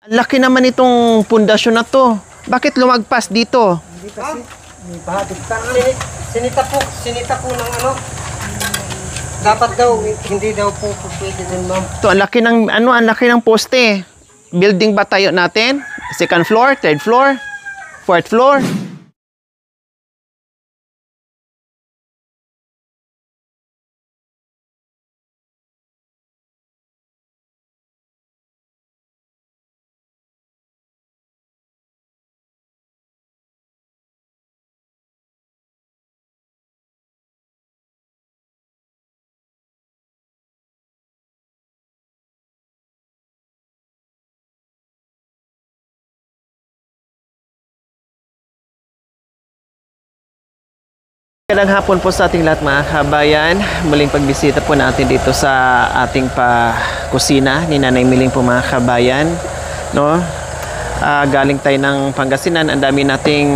Ang laki naman itong pundasyon na to. Bakit lumagpas dito? Hindi kasi, may pahatid. Sinita po ng ano. Dapat daw, hindi daw po pwede din, ma'am. To, ang laki ng, ang laki ng poste. Building ba tayo natin? Second floor, third floor, fourth floor. Magandang hapon po sa ating lahat mga kabayan. Muling pagbisita po natin dito sa ating kusina ni Nanay Miling po mga kabayan. No? Galing tayo ng Pangasinan. Ang dami nating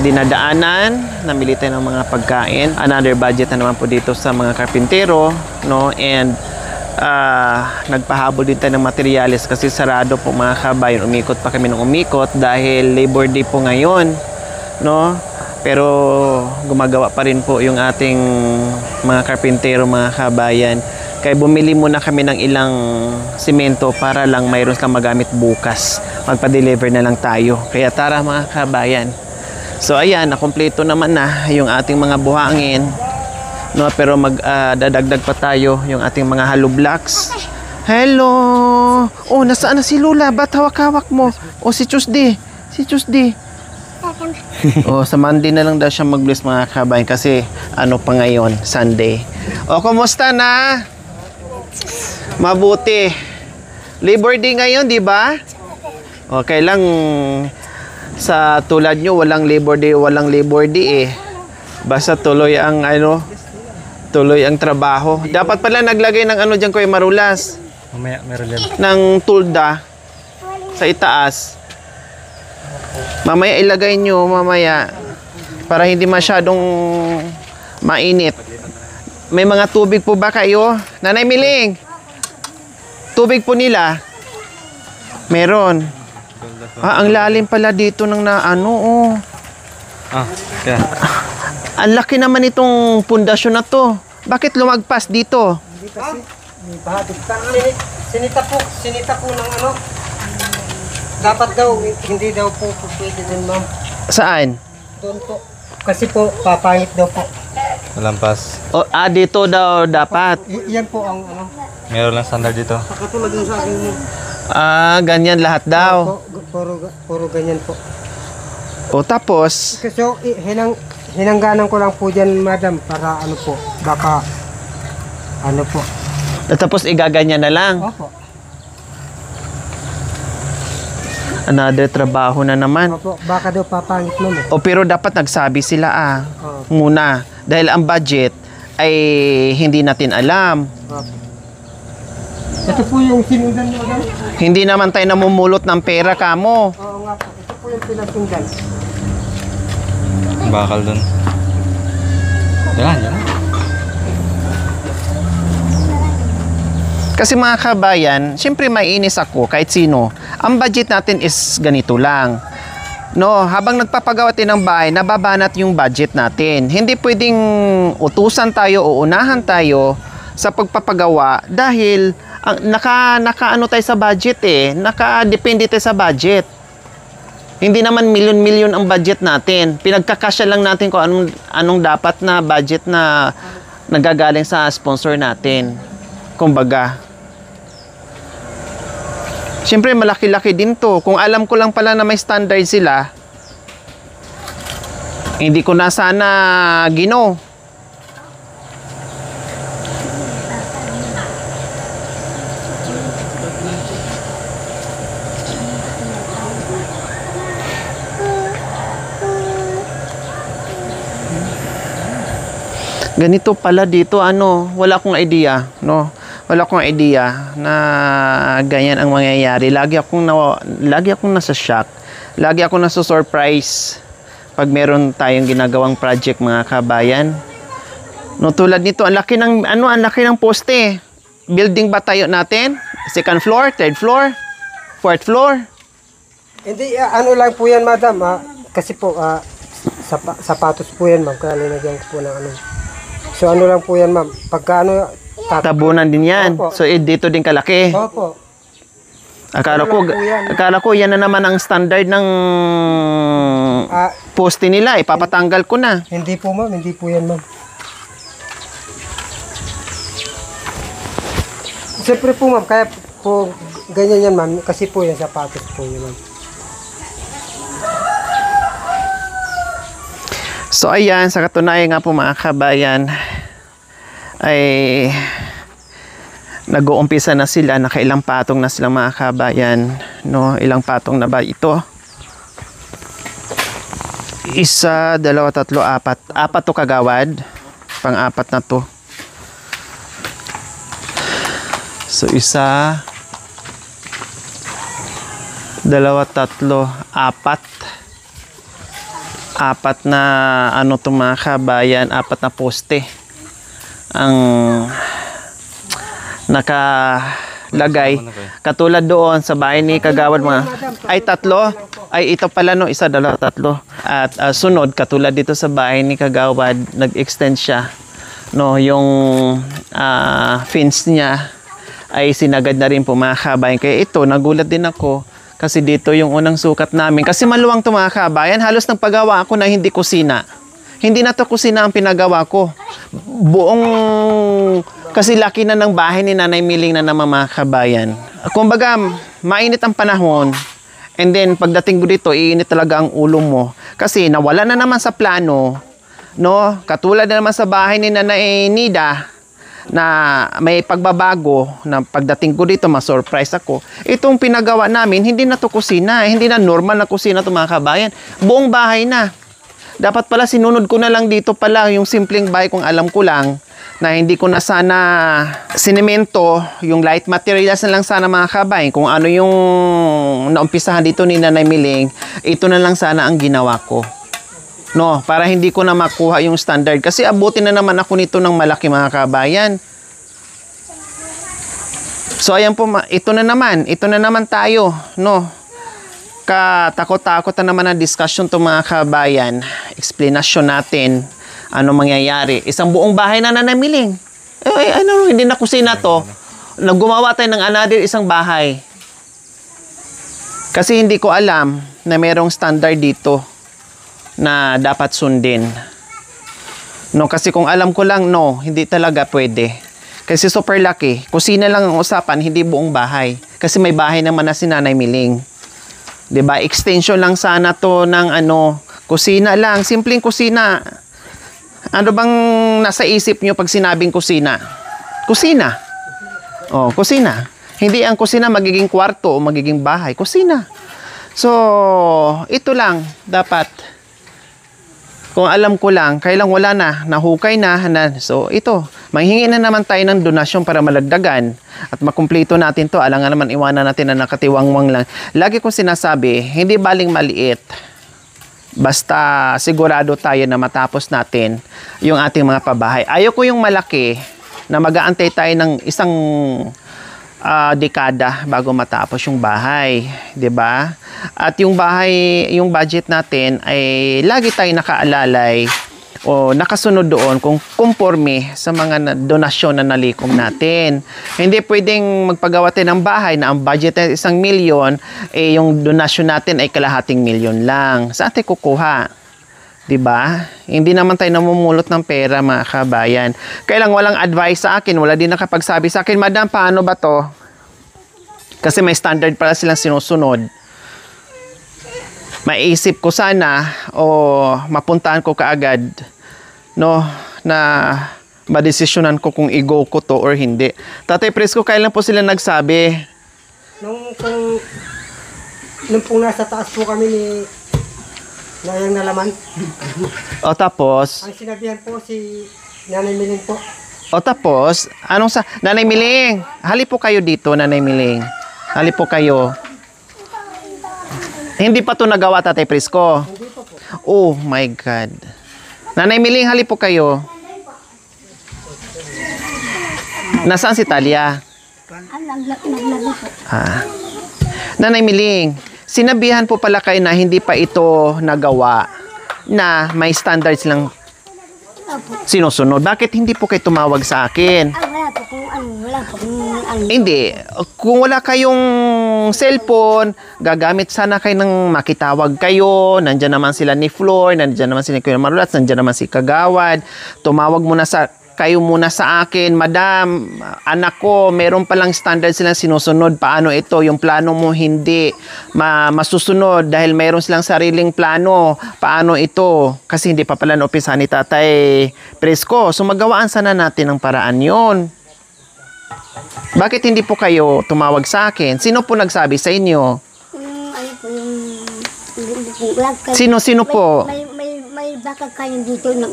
dinadaanan. Namili tayo ng mga pagkain. Another budget na naman po dito sa mga karpintero. No? And nagpahabol din tayo ng materyales kasi sarado po mga kabayan. Umikot pa kami ng umikot dahil Labor Day po ngayon. No? Pero gumagawa pa rin po yung ating mga karpintero mga kabayan. Kaya bumili muna kami ng ilang simento para lang mayroon silang magamit bukas. Magpa-deliver na lang tayo. Kaya tara mga kabayan. So ayan, nakumpleto naman na yung ating mga buhangin. No, pero dadagdag pa tayo yung ating mga hollow blocks. Hello! Oh, nasaan na si Lula? Ba't hawak-hawak mo? Oh, si Tuesday. Si Tuesday. Oh, sa Monday na lang daw siya mag-bless mga kabayan kasi ano pa ngayon, Sunday. O, kumusta na? Mabuti. Labor Day ngayon, di ba? Okay lang sa tulad nyo, walang Labor Day eh. Basta tuloy ang tuloy ang trabaho. Dapat pala naglagay ng ano diyan Kuya Marulas. Mamaya meron yan. Ng tulda sa itaas. Mamaya ilagay nyo, mamaya, para hindi masyadong mainit. May mga tubig po ba kayo? Nanay Miling, tubig po nila? Meron. Ang lalim pala dito ng oh. Kaya. Ang laki naman itong pundasyon na to. Bakit lumagpas dito? Hindi kasi, may pahatid. Sinita po ng ano. Dapat daw, hindi daw po pwede din, ma'am. Saan? Doon po. Kasi po, papangit daw po. Malampas. O, dito daw dapat. Yan po ang ano. Meron lang standard dito. Katulad yung sa akin mo. Ganyan lahat daw. Puro ganyan po. O, tapos? Kasi hinangganan ko lang po dyan, madam, para ano po, baka ano po. Tapos igaganyan na lang. Opo. Another trabaho na naman. Opo, baka daw papangit mo. O, pero dapat nagsabi sila Opo. muna. Dahil ang budget ay hindi natin alam. Opo. Ito po yung sinundan nyo, madam. Hindi naman tayo namumulot ng pera kamo. Oo nga po. Ito po yung pinasundan. Bakal dun. Yan. Kasi mga kabayan, siyempre maiinis ako kahit sino. Ang budget natin is ganito lang. No, habang nagpapagawa tayo ng bahay, nababanat yung budget natin. Hindi pwedeng utusan tayo o unahan tayo sa pagpapagawa dahil naka-ano tayo sa budget eh. Naka-depende tayo sa budget. Hindi naman milyon-milyon ang budget natin. Pinagkakasya lang natin kung anong dapat na budget na nagagaling sa sponsor natin. Kumbaga. Siyempre, malaki-laki din to. Kung alam ko lang pala na may standard sila, hindi ko na sana gino. Ganito pala dito, wala akong idea, no? Wala akong idea na ganyan ang mangyayari. Lagi akong nasa shock. Lagi akong nasa surprise pag meron tayong ginagawang project mga kabayan. No, tulad nito, ang laki ng poste. Building ba tayo natin? Second floor, third floor, fourth floor. Hindi, ano lang po yan, madam. Kasi po, sapatos po yan, ma'am. Kaya linagyan ko po ng ano. So, ano lang po yan, ma'am. Pagka ano, Tabunan din yan. Opo. So, dito din kalaki. Opo. Akala Ano lang po yan. ko yan na naman ang standard ng poste nila. Ipapatanggal ko na. Hindi po, ma'am. Hindi po yan, ma'am. Siyempre po, ma'am. Kaya po, ganyan yan, ma'am. Kasi po yan, sapatos po yan, ma'am. So ayan, sa katunayan nga po mga kabayan, ay nag-uumpisa na sila, nakailang patong na sila mga kabayan, no? Ilang patong na ba ito? 1, 2, 3, 4. 4 to kagawad. Pang-apat na to. So 1, 2, 3, 4. 4 na ano to mga kabayan, 4 na poste ang nakalagay. Katulad doon sa bahay ni Kagawad mga ay 3. Ay ito pala no, 1, 2, 3. At sunod katulad dito sa bahay ni Kagawad, nag-extend siya no, yung fence niya ay sinagad na rin po mga kabayan. Kaya ito nagulat din ako. Kasi dito yung unang sukat namin. Kasi maluwang to mga kabayan. Halos nagpagawa ako na hindi kusina. Hindi na to kusina ang pinagawa ko. Buong... Kasi laki na ng bahay ni Nanay Miling na naman mga kabayan. Kumbaga, mainit ang panahon. And then, pagdating ko dito, iinit talaga ang ulo mo. Kasi nawala na naman sa plano. No? Katulad na naman sa bahay ni Nanay Nida, na may pagbabago na pagdating ko dito ma-surprise ako. Itong pinagawa namin hindi na to kusina, hindi na normal na kusina to mga kabayan. Buong bahay na. Dapat pala sinunod ko na lang dito pala yung simpleng bahay kung alam ko lang na hindi ko na sana sinemento, yung light materials na lang sana mga kabayan. Kung ano yung naumpisahan dito ni Nanay Miling, ito na lang sana ang ginawa ko. No, para hindi ko na makuha yung standard. Kasi abutin na naman ako nito ng malaki mga kabayan. So ayan po, ito na naman tayo, no. Katakot-takot na naman ang discussion to mga kabayan. Explanation natin ano mangyayari. Isang buong bahay na Nanay Miling. Ano, hindi na kusina to. Naggumawa tayo ng another isang bahay. Kasi hindi ko alam na merong standard dito na dapat sundin. No, kasi kung alam ko lang, no, hindi talaga pwede. Kasi super laki. Kusina lang ang usapan, hindi buong bahay. Kasi may bahay naman na si Nanay Miling. 'Di ba? Extension lang sana to ng ano, kusina lang, simpleng kusina. Ano bang nasa isip nyo pag sinabing kusina? Kusina. Oh, kusina. Hindi ang kusina magiging kwarto o magiging bahay. Kusina. So, ito lang dapat. Kung alam ko lang, kailang wala na, nahukay na. So, ito, manghingi na naman tayo ng donasyon para malagdagan at makumpleto natin to. Alangan naman iwanan natin na nakatiwangwang lang. Lagi kong sinasabi, hindi baling maliit. Basta sigurado tayo na matapos natin yung ating mga pabahay. Ayoko yung malaki na mag-aantay tayo ng isang dekada bago matapos yung bahay, 'di ba? At yung bahay, yung budget natin ay lagi tayong nakaalalay o nakasunod doon kung kumporme sa mga donasyon na nalikom natin. Hindi pwedeng magpagawa tayo ng bahay na ang budget ay 1 milyon, eh yung donasyon natin ay 1/2 milyon lang. Saan tayo kukuha? 'Di ba? Hindi naman tayo namumulot ng pera mga kabayan. Kailang walang advice sa akin, wala din nakapagsabi sa akin, "Madam, paano ba 'to?" Kasi may standard pala silang sinusunod. Maisip ko sana o mapuntahan ko kaagad, no, na madesisyonan ko kung i-go ko to or hindi. Tatay Prisco, kailan po sila nagsabi? Nung pong nasa taas po kami ni Nayang Nalaman. O tapos? Ang sinabihan po si Nanay Miling po. O tapos? Anong sa... Nanay Miling, hali po kayo dito, Nanay Miling. Hali po kayo. Hindi pa to nagawa, Tatay Prisco. Hindi po po. Oh my God. Nanay Miling, hali po kayo. Nasaan si Talia? Naglaro po. Nanay Miling, sinabihan po pala kayo na hindi pa ito nagawa na may standards lang Opo. sinusunod. Bakit hindi po kayo tumawag sa akin? Wala po kung ano, wala po kung ano. Hindi. Kung wala kayong cellphone, gagamit sana kayo ng makitawag kayo. Nandyan naman sila ni Flor, nandyan naman sila ni Kuya Marulat, nandyan naman si Kagawad. Tumawag muna kayo muna sa akin, Madam, anak ko, meron palang standard silang sinusunod. Paano ito? Yung plano mo hindi masusunod dahil meron silang sariling plano. Paano ito? Kasi hindi pa pala na-umpisa ni Tatay Presko. So magawaan sana natin ang paraan yon. Bakit hindi po kayo tumawag sa akin? Sino po nagsabi sa inyo? Ano po yung... Sino po? May baka kayo dito ng...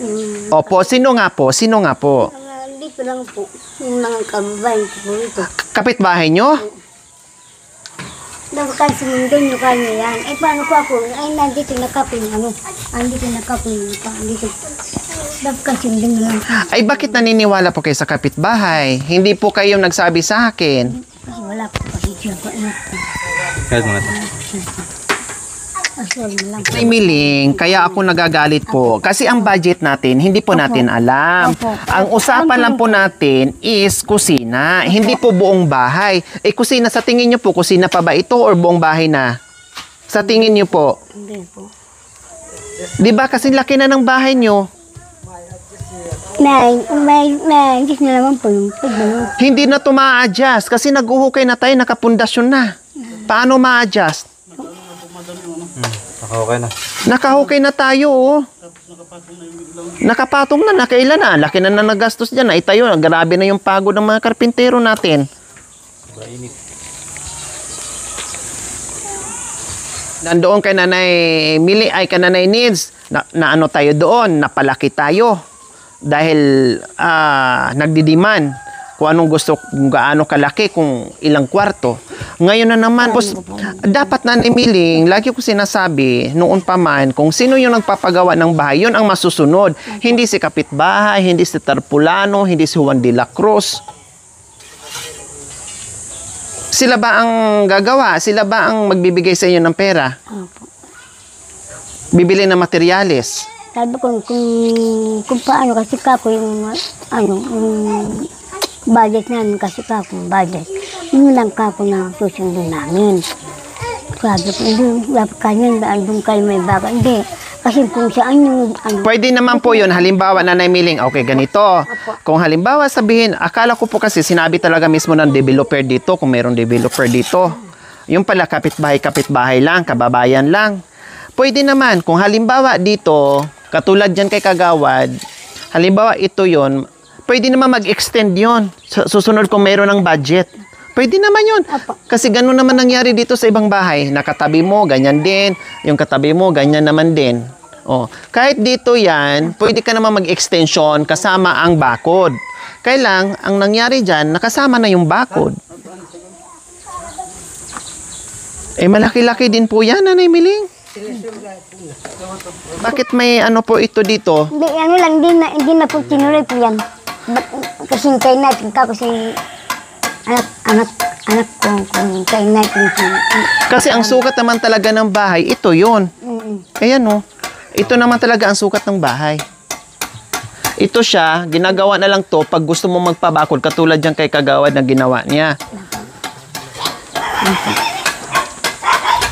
Opo, sino nga po? Sino nga po? Dito lang po. Yung mga kababayan ko po ito. Kapitbahay nyo? Dapat kasi sumundon nyo kayo yan. Eh, paano ko ako? Ay, nandito nakapin. Nandito nakapin. Nandito. Dapat kasi sumundon nyo lang. Ay, bakit naniniwala po kayo sa kapitbahay? Hindi po kayo nagsabi sa akin. Kasi wala po kasi siya po. Kahit mga ito. Asal mo lang. Ay, Miling, kaya ako nagagalit po. Kasi ang budget natin, hindi po natin alam. Opo. Ang usapan lang po natin is kusina. Hindi po buong bahay. Eh, kusina, sa tingin nyo po, kusina pa ba ito or buong bahay na? Sa tingin nyo po. Hindi po. Di ba kasi laki na ng bahay nyo? Just na naman po yung pagbalong. Hindi na to ma-adjust kasi nag-uhukay na tayo, nakapundasyon na. Paano ma-adjust? Okay na. Nakahukay na tayo, oh. Nakapatong na, nakailan na. Laki na nagastos dyan. Ay tayo, grabe na yung pagod ng mga karpintero natin. Nandoon kay Nanay Mili, ay kay Nanay Nids, na ano tayo doon, napalaki tayo. Dahil nagdidiman kung anong gusto, kung gaano kalaki, kung ilang kwarto. Ngayon na naman, dapat Nanay Miling, lagi ko sinasabi, noon pa man, kung sino yung nagpapagawa ng bahay, yun ang masusunod. Hindi si kapitbahay, hindi si Tarpulano, hindi si Juan de la Cruz. Sila ba ang gagawa? Sila ba ang magbibigay sa inyo ng pera? Opo. Bibili ng materyales? Sabi ko, kung paano kasi kako yung, yung budget namin kasi kako, budget. Yun lang kako na susundin namin. Sabi ko, hindi, dapat kanyan, doon kayo may baga. Hindi, kasi kung saan yung, Pwede naman po yun. Halimbawa, Nanay Miling, okay, ganito. Kung halimbawa sabihin, akala ko po kasi sinabi talaga mismo ng developer dito, kung mayroong developer dito. Yung pala, kapitbahay lang, kababayan lang. Pwede naman, kung halimbawa dito, katulad dyan kay Kagawad, halimbawa ito yon, pwede naman mag-extend yon. Susunod kung mayroon ng budget. Pwede naman yun. Kasi ganun naman nangyari dito sa ibang bahay. Nakatabi mo, ganyan din. Yung katabi mo, ganyan naman din. Oh, kahit dito yan, pwede ka naman mag-extension kasama ang bakod. Kailang, ang nangyari dyan, nakasama na yung bakod. Eh, malaki-laki din po yan, Nanay Miling. Bakit may ano po ito dito? hindi, ano lang, hindi na po tinuloy po yan. Kasi hintayin natin ka kasi anak ko, kung hintayin natin. Kasi ang sukat naman talaga ng bahay, ito yun. Ayan o. Ito naman talaga ang sukat ng bahay. Ito siya, ginagawa na lang to pag gusto mo magpabakod, katulad dyan kay Kagawad na ginawa niya.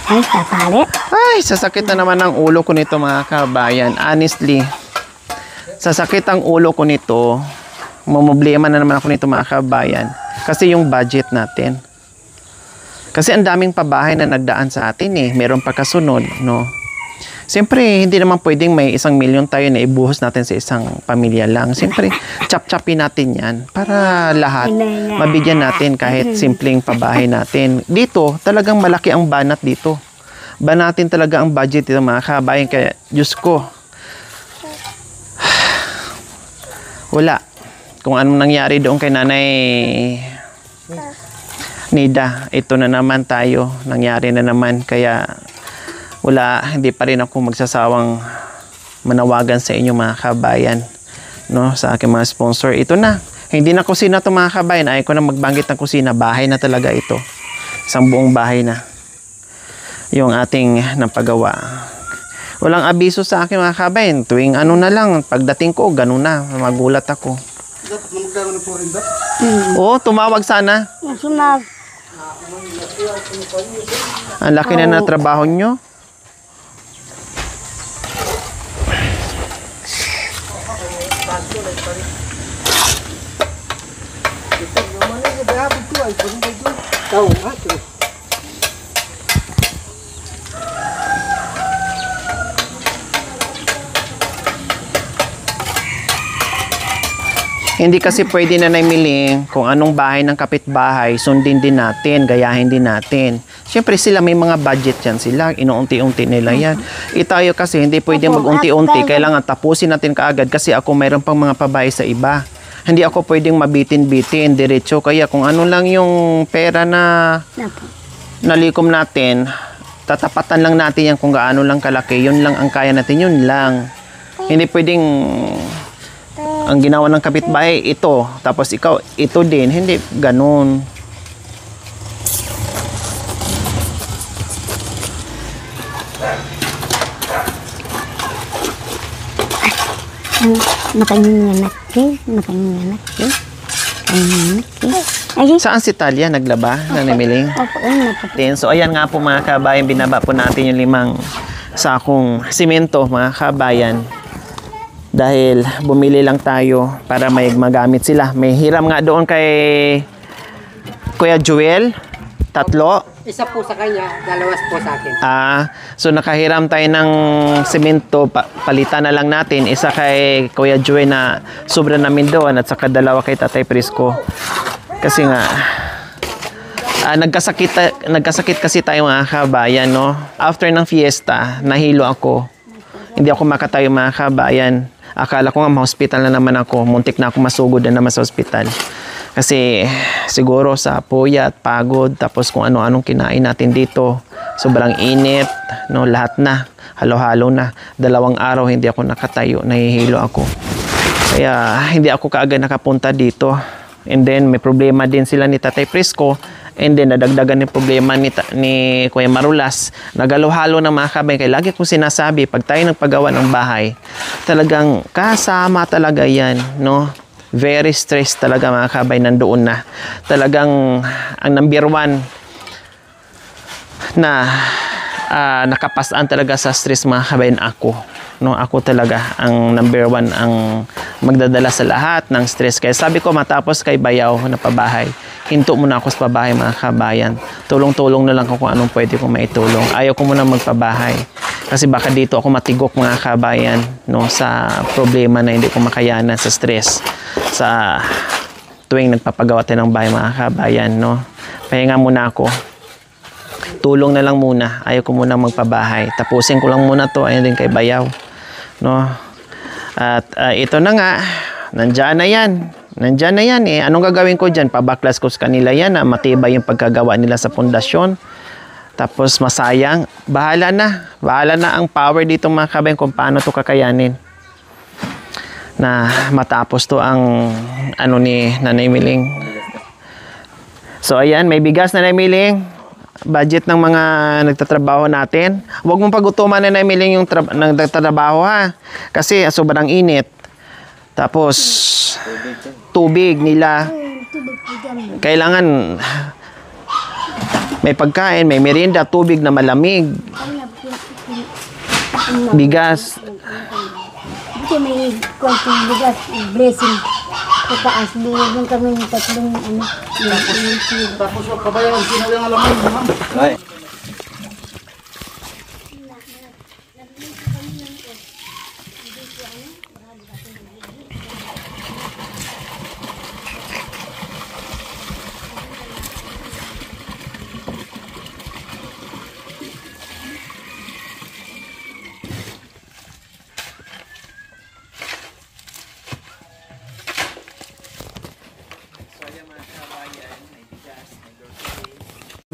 Ay, tapali. Ay, sasakit na naman ang ulo ko nito mga kabayan. Honestly, sasakit ang ulo ko nito. Mamblema na naman ako nito mga kabayan. Kasi yung budget natin. Kasi ang daming pabahay na nagdaan sa atin eh. Meron pa kasunod, no? Siyempre, hindi naman pwedeng may 1 milyon tayo na ibuhos natin sa isang pamilya lang. Siyempre, chap-chapin natin yan para lahat mabigyan natin kahit simpleng pabahay natin. Dito, talagang malaki ang banat dito. Banatin talaga ang budget dito mga kabayan. Kaya, Diyos ko, wala. Kung anong nangyari doon kay Nanay Nida, ito na naman tayo. Nangyari na naman. Kaya, wala, hindi pa rin ako magsasawang manawagan sa inyo mga kabayan, no, sa aking mga sponsor. Ito na, hindi na kusina to mga kabayan. Ayaw ko na magbanggit ng kusina, bahay na talaga ito. Isang buong bahay na. yung ating napagawa. Walang abiso sa akin mga kabayan. Tuwing ano na lang, pagdating ko, ganun na. Magulat ako. Oo, tumawag sana. Ang laki na na trabaho nyo. Hindi kasi pwede na naimiling kung anong bahay ng kapitbahay, sundin din natin, gayahin din natin. Siyempre sila may mga budget yan sila, inuunti-unti nila yan. Tayo kasi hindi pwede mag-unti-unti, kailangan tapusin natin kaagad kasi ako mayroon pang mga pabahay sa iba. Hindi ako pwedeng mabitin-bitin, diretso. Kaya kung ano lang yung pera na nalikom natin, tatapatan lang natin yan kung gaano lang kalaki. Yun lang ang kaya natin, yun lang. Hindi pwedeng ang ginawa ng kapitbahay, ito. Tapos ikaw, ito din. Hindi, ganun. Makanginganak eh. Saan si Talia naglaba na namiling? Opo, ayun. So ayan nga po mga kabayan, binaba po natin yung 5 sakong simento mga kabayan. Dahil bumili lang tayo para may magamit sila. May hiram nga doon kay Kuya Joel, 3. Isa po sa kanya, 2 po sa akin. So nakahiram tayo ng simento, palitan na lang natin. Isa kay Kuya Joel na sobra namin doon at saka 2 kay Tatay Prisco. Kasi nga, nagkasakit kasi tayo mga kabayan, no? After ng fiesta, nahilo ako. Hindi ako makatayo mga kabayan. Akala ko nga ma-hospital na naman ako. Muntik na ako masugod na naman sa hospital. Kasi siguro sa puyat, pagod, tapos kung ano-anong kinain natin dito. Sobrang init, no? Lahat na. Halo-halo na. 2 araw hindi ako nakatayo. Nahihilo ako. Kaya hindi ako kaagad nakapunta dito. And then may problema din sila ni Tatay Prisco. And then nadagdagan yung problema ni Kuya Marulas. Nagalo-halo ng mga kabayan. Kaya lagi kong sinasabi, pag tayo nagpagawa ng bahay, talagang kasama talaga yan, no? Very stressed talaga mga kabayan, nandoon na. Talagang ang number 1 na nakapasaan talaga sa stress mga kabayan ako. No, ako talaga ang number 1 ang magdadala sa lahat ng stress. Kaya sabi ko matapos kay Bayaw na pabahay, hinto muna ako sa pabahay mga kabayan. Tulong-tulong na lang ako kung anong pwede kong maitulong. Ayaw ko muna magpabahay. Kasi baka dito ako matigok mga kabayan, no, sa problema na hindi ko makayanan sa stress. Sa tuwing nagpapagawa tayo ng bahay mga kabayan, no. Pahinga muna ako. Tulong na lang muna. Ayaw ko muna magpabahay. Tapusin ko lang muna to. Ayun din kay Bayaw. No? At ito na nga. Nandyan na yan. Nandyan na yan eh. Anong gagawin ko dyan? Pabaklas ko sa kanila yan na matibay yung pagkagawa nila sa pundasyon. Tapos masayang. Bahala na. Bahala na ang power dito mga kabayan kung paano to kakayanin. Na matapos to ang ano ni Nanay Miling. So ayan, may bigas na Nanay Miling. Budget ng mga nagtatrabaho natin. Huwag mong pagutuman na namiling yung nagtatrabaho ha. Kasi sobrang init. Tapos, tubig nila. Kailangan may pagkain, may merienda, tubig na malamig. Bigas. Kasi may konting bigas, blessing. Pataas, binigyan kami ng 3 ano. Tapos yung kabayan, sino yung alaman, ma'am? Ay.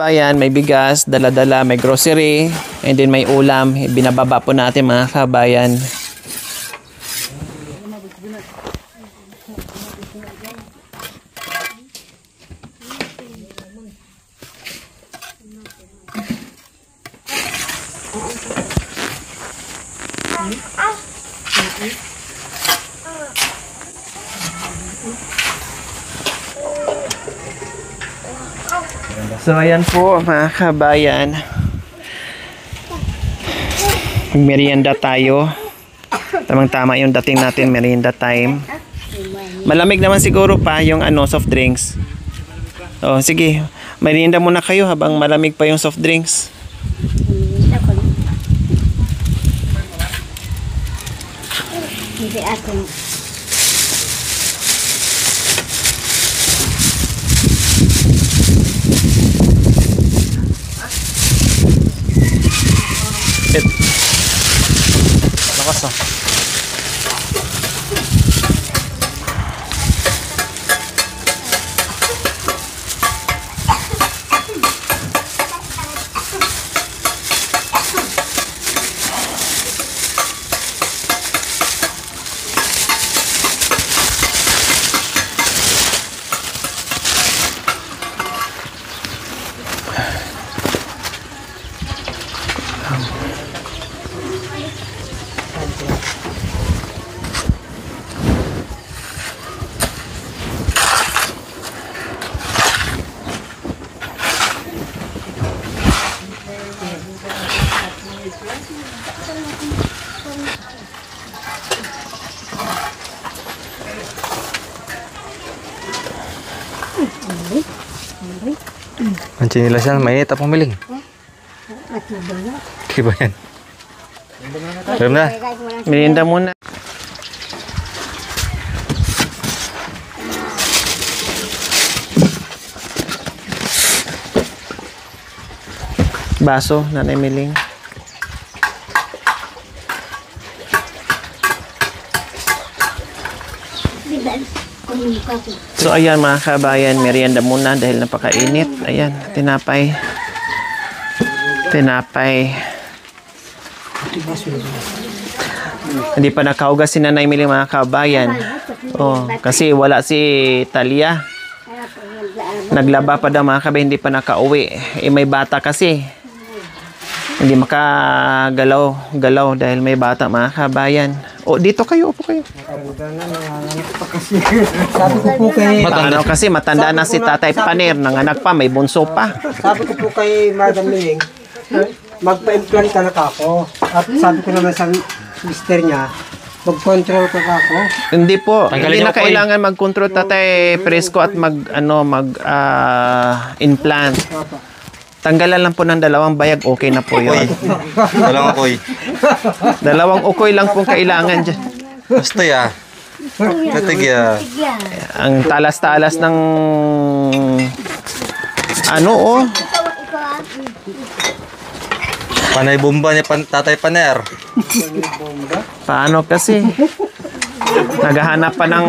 Bayan, may bigas, dala-dala, may grocery, and then may ulam. Binababa po natin mga kabayan. So ayan po mga kabayan, merienda tayo. Tamang tama yung dating natin, merienda time. Malamig naman siguro pa yung soft drinks. Oh, sige, merienda muna kayo habang malamig pa yung soft drinks. Ako. Hindi ako. Lakas ah. Ang chinilas yan, mainit at pumiling. Di ba yan? Alam na. Merienda muna. Baso, Nanay Miling. So ayan mga kabayan, merienda muna dahil napakainit. Ayan, tinapay. Tinapay. Hindi pa nakaugas si Nanay Miling mga kabayan. Oh, kasi wala si Talia. Naglaba pa daw mga kabayan, hindi pa nakauwi. Eh may bata kasi. Hindi makagalaw dahil may bata mga kabayan. O dito kayo, upo kayo. Sabi ko po kay... Matanda na si Tatay Paner, nanganak pa, may bunso pa. Sabi ko po kay Madam Miling, magpa-implant ka na ako. At sabi ko naman sa mister niya, mag-control ka ako. Hindi po, hindi Tanggalin na niyo po kailangan mag-control Tatay Presko at implant. Tanggalan lang po ng dalawang bayag, okay na po yun. Walang ako'y. Dalawang ukoy lang pong kailangan dyan. Basta ya. Natigya. Ang talas-talas ng Panay bomba ni Tatay Paner. Paano kasi? Naghahanap pa ng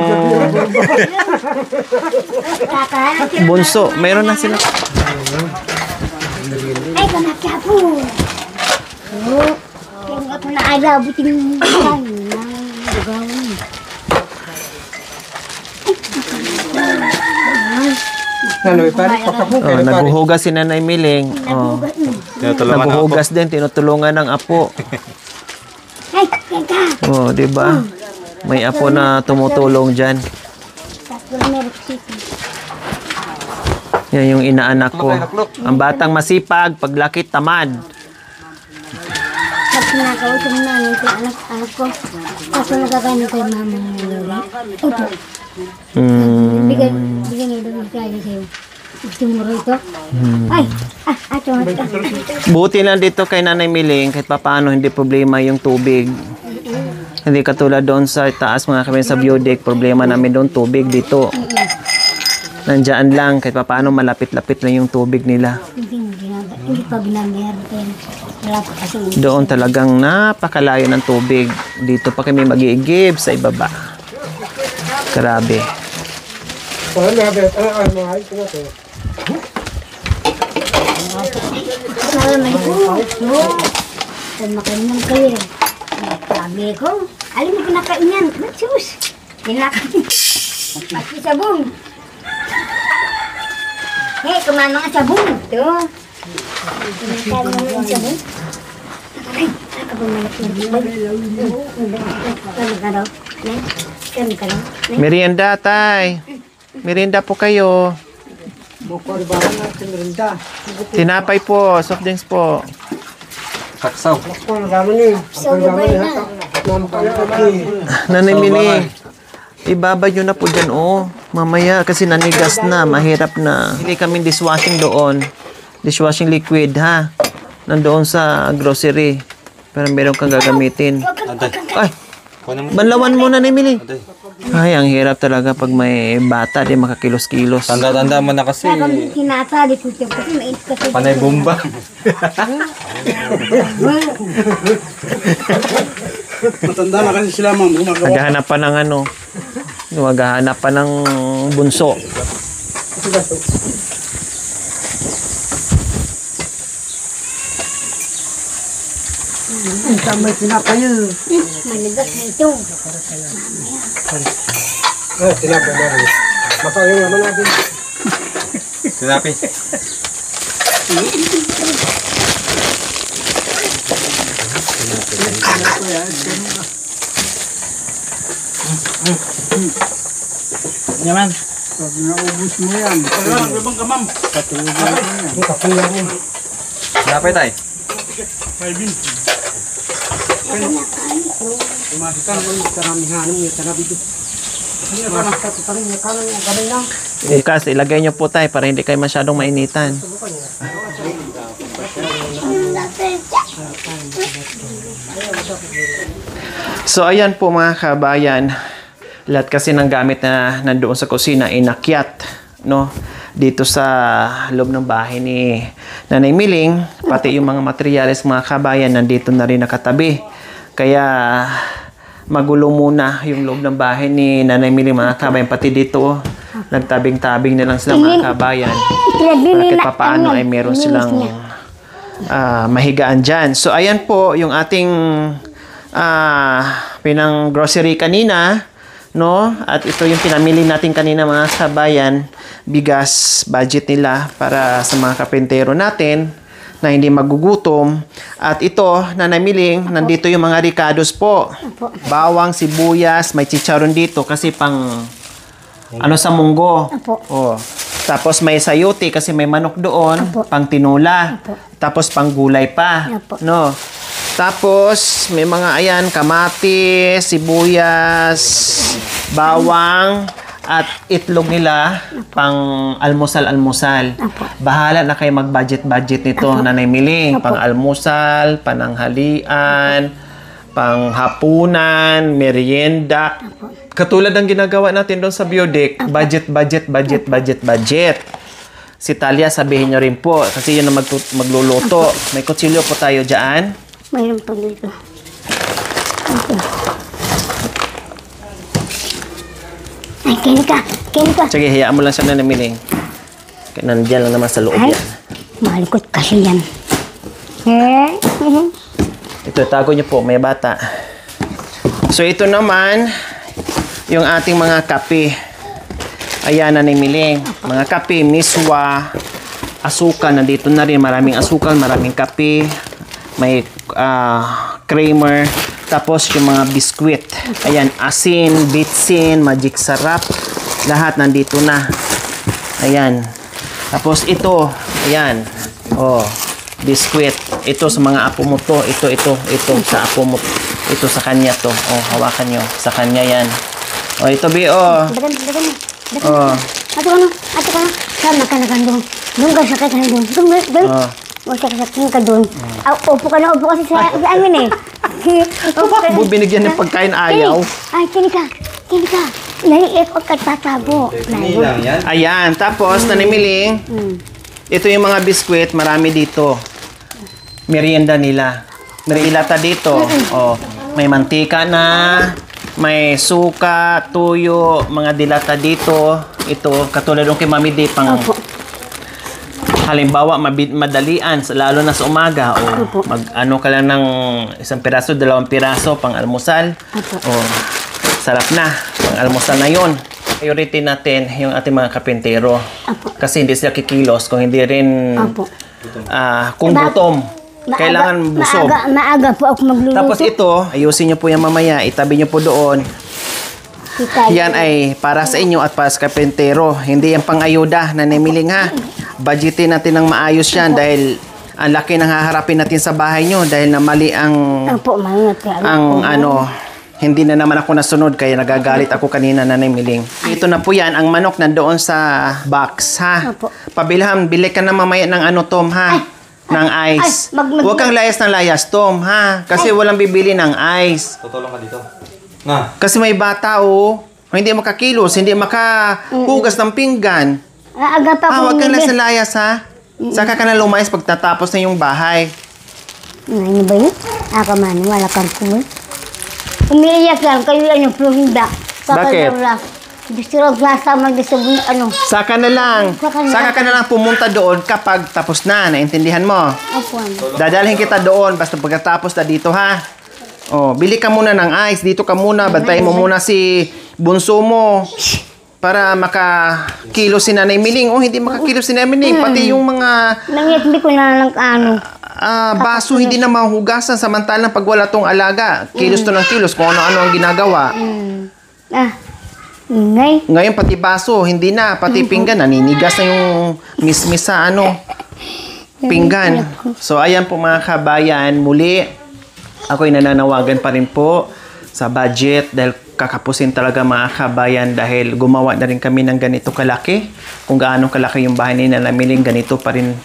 bunso. Mayroon na sila. Ay, kanakya po. Oo. Kaya nga po naalabutin yung bahay. Nagawin. Naghuhugas si Nanay Miling. Naghuhugas din, tinutulungan ng apo. Ay, kaya. Oh, di ba? May apo na tumutulong diyan. Yan yung inaanak ko. Ang batang masipag, paglaki tamad. Pag kinakausap namin sa anak ko, ako nagkakain kay mama ng lula. Opo. Bigyan niyo doon tayo sa'yo. Gusto mo rito? Ay! Ato. Buti lang dito kay Nanay Miling, kahit papaano hindi problema yung tubig. Hindi katulad doon sa taas mga kami sa view deck, problema namin doon tubig dito. Nandiyan lang, kahit papaano malapit-lapit lang yung tubig nila. Hindi pa binangyari kayo. Wala pa kasi. Doon talagang napakalayo ng tubig. Dito pa kami mag-iigib sa ibaba. Grabe. Salamat po. Makain ng kayo. Sabi ko, alam mo kinakain yan. Sus! Kinakain. Pati sabong. Hey, kumain mga sabong. Ito. Kinakain mo yung sabong. Merienda, tay. Merienda po kayo. Buko di barang natin merinda. Tinapay po, soft drinks po. Saksaw. Buko na gano'n eh. Buko na gano'n eh. Nampalagi. Nanay Mili, ibabad nyo na po dyan, oh. Mamaya, kasi nanigas na, mahirap na. Hindi kami dishwashing doon. Dishwashing liquid, ha? Nandoon sa grocery. Pero meron kang gagamitin. Aday. Ay, Kunin mo. banlawan mo, Nanay Mili. Aday. Ay, ang hirap talaga pag may bata, di makakilos-kilos. Tanda-tanda mo na kasi. Sinasali ko siya kasi mainit kasi. Panay bomba. Matanda na kasi sila, ma'am. Gumagawa. Naghahanap pa ng ano, maghahanap pa ng bunso. Ang tamay pinapayo. Manigas na ito. Tinapay na rin. Masayang naman natin. Sinapi. Yaman. Pag naubos mo yan. Nagbibang ka, ma'am. Yung kapuya rin. Sinapi, tay. Kumasikan ko yung karamihanin yung tarabi ko. Kumasikan ko rin yung kanan yung gabay lang. Bukas, ilagay nyo po tayo para hindi kayo masyadong mainitan. So, ayan po mga kabayan. Lahat kasi ng gamit na nandoon sa kusina inakyat, no? Dito sa loob ng bahay ni Nanay Miling, pati yung mga materyales mga kabayan nandito na rin nakatabi. Kaya magulo muna yung loob ng bahay ni Nanay Miling mga kabayan, pati dito nagtabing-tabing na lang sila mga kabayan. Bakit papaano ay meron silang mahigaan dyan. So ayan po yung ating pinang grocery kanina, no? At ito yung pinamili natin kanina mga kabayan, bigas, budget nila para sa mga kapentero natin na hindi magugutom. At ito, Nanay Miling, nandito yung mga ricados po. Bawang, sibuyas, may chicharon dito kasi pang ano sa munggo. Oh. Tapos may sayote kasi may manok doon, pang tinula. Tapos pang gulay pa, no? Tapos may mga ayan, kamatis, sibuyas, bawang, at itlog nila pang almusal-almusal. Bahala na kayo mag-budget-budget nito, Nanay Miling. Pang almusal, pananghalian, pang hapunan, merienda. Katulad ng ginagawa natin doon sa Biodeck, budget. Si Talia, sabihin nyo rin po, kasi yun ang magluluto. May kutsilyo po tayo dyan. Mayroon pa dito. Ay, kini ka. Sige, hayaan mo lang siya na namiling. Nandiyan lang naman sa loob Ay, yan. malikot kasi yan. Ito, tago niyo po, may bata. So, ito naman, yung ating mga kape. Ayan, Nanay Miling. Mga kape, miswa, asukal. Nandito na rin, maraming asukal, maraming kape. May creamer. Tapos, yung mga biskwit. Ayan, asin, bitsin, magic sarap. Lahat nandito na. Ayan. Tapos, ito. Ayan. Oh, biskwit. Ito sa mga apo mo to. Ito sa apo mo. Ito sa kanya to. Oh, hawakan nyo. Sa kanya yan. Oh, ito, Bio. Dagan. Oh. Ato ka na. Saan nakalagan doon? Doon ka sakit na doon. Doon. Oh. O, sakit ka doon. Upo ka kasi sa amin eh. Bakit binigyan ng pagkain ayaw? Ay, kini ka. Naiip o katatago. Ayan. Tapos, Nanay Miling, ito yung mga biskwit. Marami dito. Merienda nila. Merilata dito. Oh, may mantika na. May suka, tuyo, mga dilata dito. Ito, katulad ng kay Mami Di, pang halimbawa, madalian, lalo na sa umaga. O, ano ka lang ng 1 piraso, 2 piraso, pang almusal. O, sarap na. Pang almusal na yun. Priority natin yung ating mga kapentero. Kasi hindi sila kikilos kung hindi rin kung gutom. Kailangan busog. Maaga po ako magluluto. Tapos ito, ayusin nyo po yan mamaya. Itabi nyo po doon. Yan ay para sa inyo at para sa karpentero. Hindi yan pang-ayuda na nemiling ha. Budgetin natin ng maayos yan dahil ang laki ng haharapin natin sa bahay nyo dahil na mali ang hindi na naman ako nasunod kaya nagagalit ako kanina na nemiling. Ito na po yan, ang manok nandoon sa box ha. Pabilhan, bili ka na mamaya ng Tom ha. Ng ice. Huwag kang layas ng layas, Tom ha. Kasi walang bibili ng ice. Tutulong ka dito. Na. Kasi may bata hindi makakilos, hindi makahugas ng pinggan. Aga pa ako. Huwag kang layas ng layas ha. Saka ka na lumayas pag tatapos na yung bahay. Ano ba yun? Ako man, wala kang kulit. Umiiyak lang kayo Florida. Bakit? Gusto lang sasama sa Saka na lang. Saka ka na lang pumunta doon kapag tapos na. Naintindihan mo? Opo. Dadalhin kita doon basta pagkatapos na dito ha. Bili ka muna ng ice. Dito ka muna. Bantayin mo muna si bunso mo. Para makakilos si Nanay Miling. Hindi makakilos si Nanay Miling. Pati yung mga Nangitbi ko na lang baso hindi na mahugasan samantalang pag wala tong alaga. Kilos to ng kilos kung ano-ano ang ginagawa. Ingay. Ngayon pati baso, hindi na. Pati pinggan, naninigas na yung mismis sa pinggan. So ayan po mga kabayan, muli ako'y nananawagan pa rin po sa budget dahil kakapusin talaga mga kabayan dahil gumawa na rin kami ng ganito kalaki. Kung gaano kalaki yung bahay ni Nanay Miling, ganito pa rin.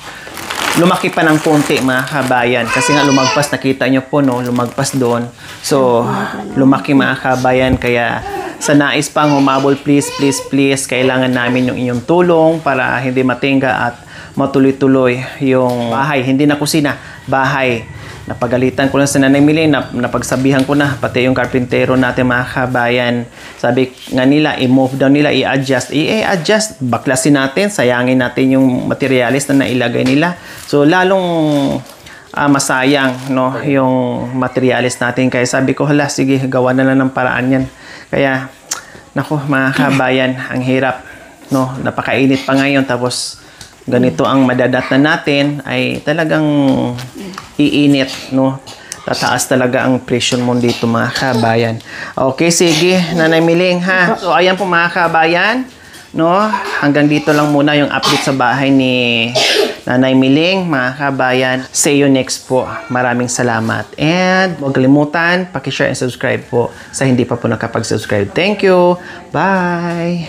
Lumaki pa ng konti mga kabayan kasi nga lumagpas, nakita nyo po lumagpas doon. So lumaki mga kabayan kaya sa nais pang humabol, please kailangan namin yung inyong tulong para hindi matingga at matuloy-tuloy yung bahay, hindi na kusina, bahay. Napagalitan ko lang sa Nanay Miling, napagsabihan ko na, pati yung karpintero natin mga kabayan. Sabi nga nila, i-move down nila, i-adjust. I-adjust, baklasin natin, sayangin natin yung materialis na nailagay nila. So, lalong masayang yung materialis natin. Kaya sabi ko, hala, sige, gawa na lang ng paraan yan. Kaya, naku, mga kabayan, ang hirap. Napakainit pa ngayon, tapos ganito ang madadatnan natin ay talagang iinit, tataas talaga ang presyon mo dito mga kabayan. Okay, sige, Nanay Miling ha. So ayan po mga kabayan, hanggang dito lang muna yung update sa bahay ni Nanay Miling, mga kabayan. See you next po. Maraming salamat. And huwag kalimutan, paki-share and subscribe po sa hindi pa po nakapag-subscribe. Thank you. Bye.